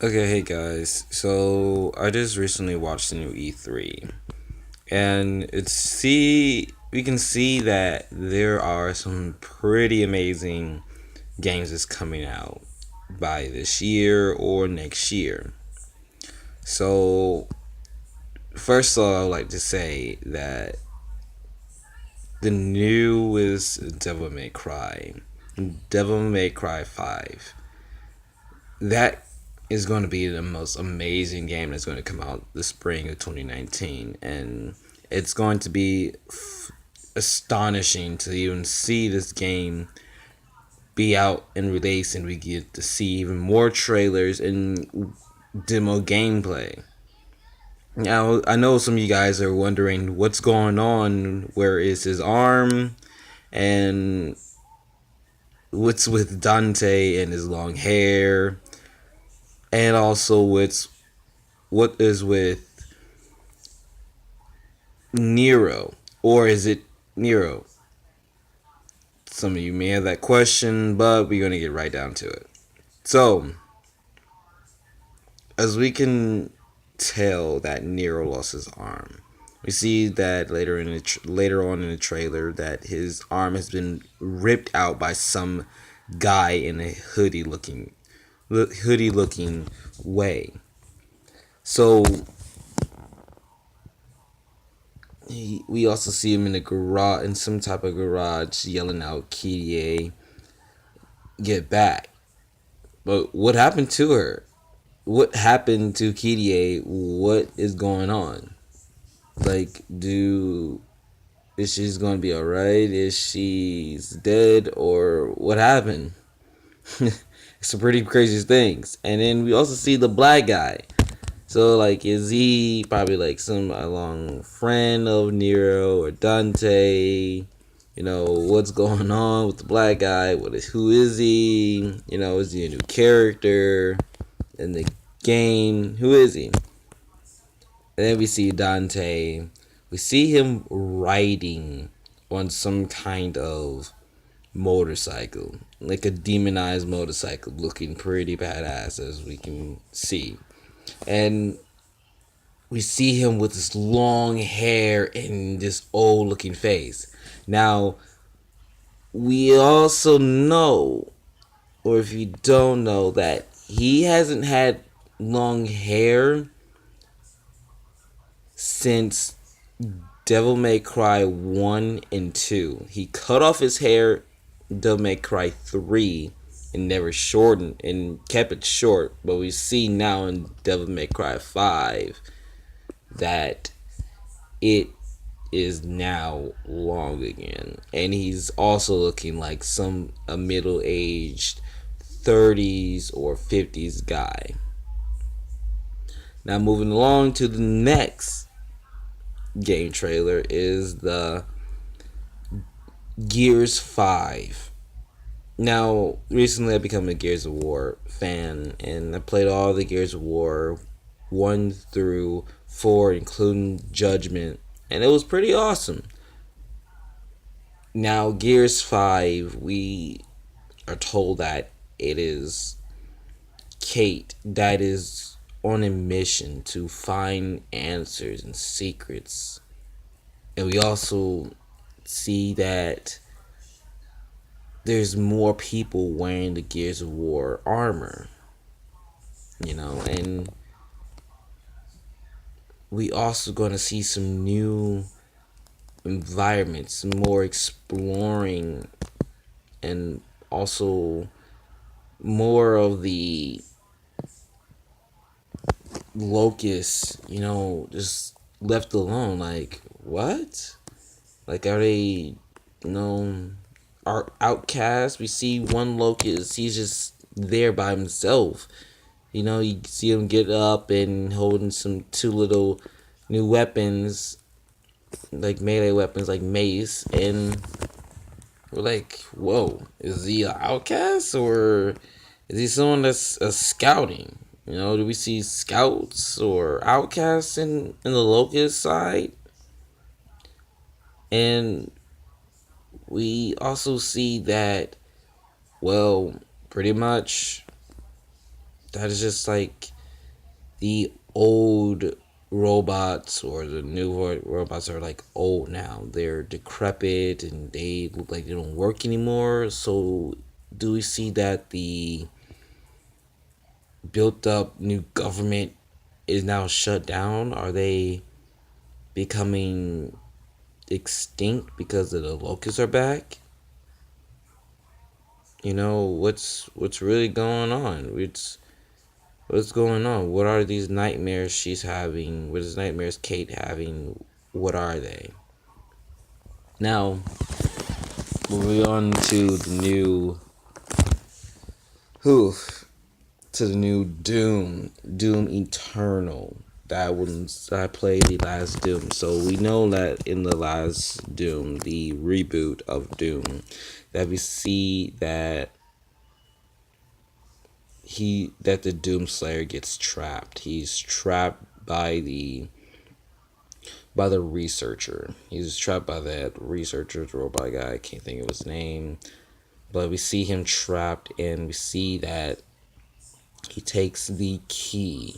Okay, hey guys. So I just recently watched the new E3, and we can see that there are some pretty amazing games that's coming out by this year or next year. So first of all, I would like to say that the newest Devil May Cry 5. That is going to be the most amazing game that's going to come out the spring of 2019, and it's going to be astonishing to even see this game be out and released, and we get to see even more trailers and demo gameplay. Now, I know some of you guys are wondering what's going on. Where is his arm? And what's with Dante and his long hair? And also, what is with Nero? Or is it Nero? Some of you may have that question, but we're going to get right down to it. So, as we can tell that Nero lost his arm, we see that later on in the trailer that his arm has been ripped out by some guy in a hoodie looking way. So we also see him in the garage, in some type of garage, yelling out "Kirie, get back!" But what happened to her? What happened to Kirie? What is going on? Like, is she's gonna be alright? Is she's dead or what happened? It's some pretty crazy things. And then we also see the black guy. So, like, is he probably like some long friend of Nero or Dante? What's going on with the black guy? Who is he? Is he a new character in the game? Who is he? And then we see Dante. We see him riding on some kind of motorcycle, like a demonized motorcycle, looking pretty badass as we can see. And we see him with this long hair and this old looking face. Now, we also know, or if you don't know, that he hasn't had long hair since Devil May Cry 1 and 2. He cut off his hair Devil May Cry 3 and never shortened and kept it short. But we see now in Devil May Cry 5 that it is now long again. And he's also looking like a middle-aged 30s or 50s guy. Now moving along to the next game trailer is the Gears 5. Now, recently I become a Gears of War fan, and I played all the Gears of War 1 through 4, including Judgment, and it was pretty awesome. Now, Gears 5, we are told that it is Kate that is on a mission to find answers and secrets. And we also see that there's more people wearing the Gears of War armor, and we also going to see some new environments, more exploring, and also more of the locusts, just left alone. Like, what? Like, are they, are outcasts? We see one locust, he's just there by himself. You see him get up and holding some two little new weapons, like melee weapons, like mace, and we're like, whoa, is he an outcast or is he someone that's scouting? Do we see scouts or outcasts in the locust side? And we also see that, well, pretty much that is just like the old robots, or the new robots are like old now. They're decrepit and they look like they don't work anymore. So, do we see that the built up new government is now shut down? Are they becoming extinct because of the locusts are back? What's really going on? What's going on? What are these nightmares she's having? What is nightmares Kate having? What are they? Now, moving on to the new who to the new Doom Eternal. That was I played the last Doom, so we know that in the last Doom, the reboot of Doom, that we see that the Doomslayer gets trapped. He's trapped by the researcher. He's trapped by that researcher, the robot guy. I can't think of his name, but we see him trapped, and we see that he takes the key.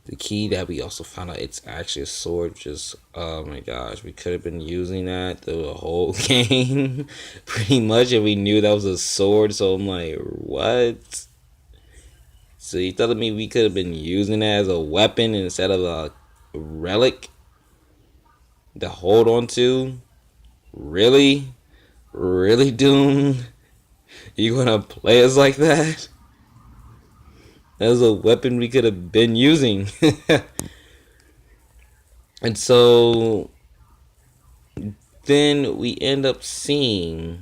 The key that we also found out it's actually a sword. Just, oh my gosh, we could have been using that through the whole game, pretty much, and we knew that was a sword. So I'm like, what? So you telling me we could have been using it as a weapon instead of a relic to hold on to? Really? Really, Doom? You gonna play us like that? That was a weapon we could have been using. And so then we end up seeing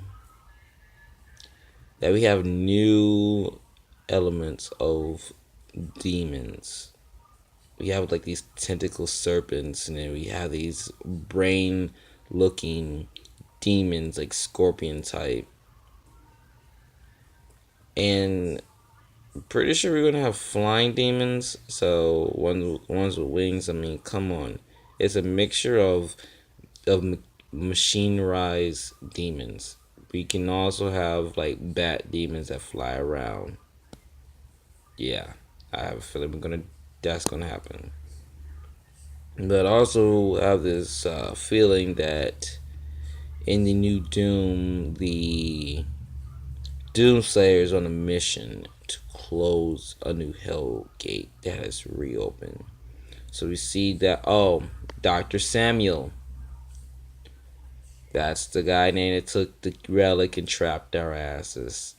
that we have new elements of demons. We have like these tentacle serpents, and then we have these brain looking demons, like scorpion type. And pretty sure we're gonna have flying demons. So ones with wings. I mean, come on, it's a mixture of machinerized demons. We can also have like bat demons that fly around. Yeah, I have a feeling that's gonna happen. But I also have this feeling that in the new Doom, the Doomslayer is on a mission to close a new Hell Gate that has reopened. So we see that, oh, Dr. Samuel. That's the guy name that took the relic and trapped our asses.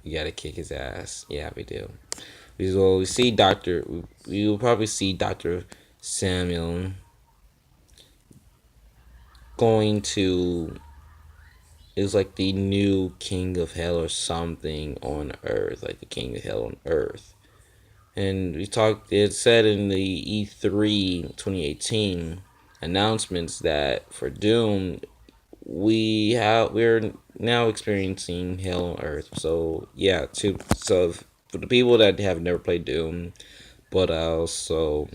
We gotta kick his ass. Yeah, we do. We see Doctor. We will probably see Dr. Samuel going to is like the new king of hell or something on Earth, like the king of hell on Earth. And it said in the E3 2018 announcements that for Doom, we're now experiencing hell on Earth. So yeah, so for the people that have never played Doom, but I also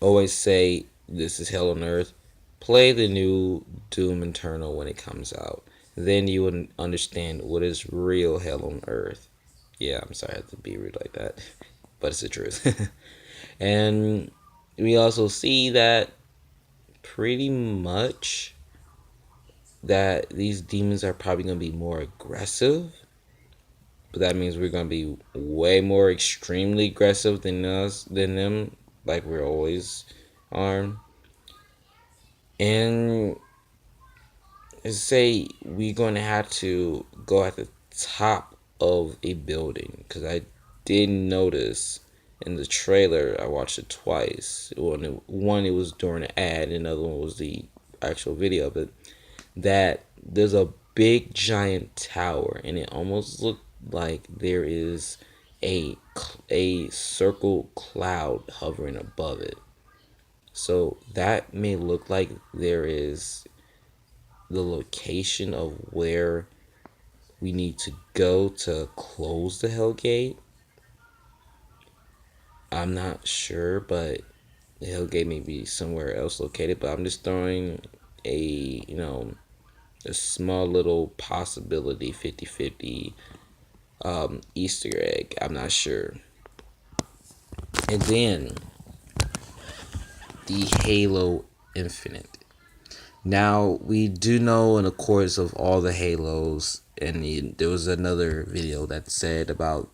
always say this is hell on Earth, play the new Doom Eternal when it comes out. Then you would understand what is real hell on Earth. Yeah, I'm sorry I have to be rude like that, but it's the truth. And we also see that pretty much that these demons are probably going to be more aggressive, but that means we're going to be way more extremely aggressive than them, like we always are. And say we're going to have to go at the top of a building, because I did notice in the trailer, I watched it twice. One, it was during an ad, and another one was the actual video of it, that there's a big giant tower, and it almost looked like there is a circle cloud hovering above it. So that may look like there is the location of where we need to go to close the Hellgate. I'm not sure, but the Hellgate may be somewhere else located. But I'm just throwing a small little possibility, 50-50 Easter egg. I'm not sure. And then the Halo Infinite. Now we do know, in the course of all the Halos, and there was another video that said about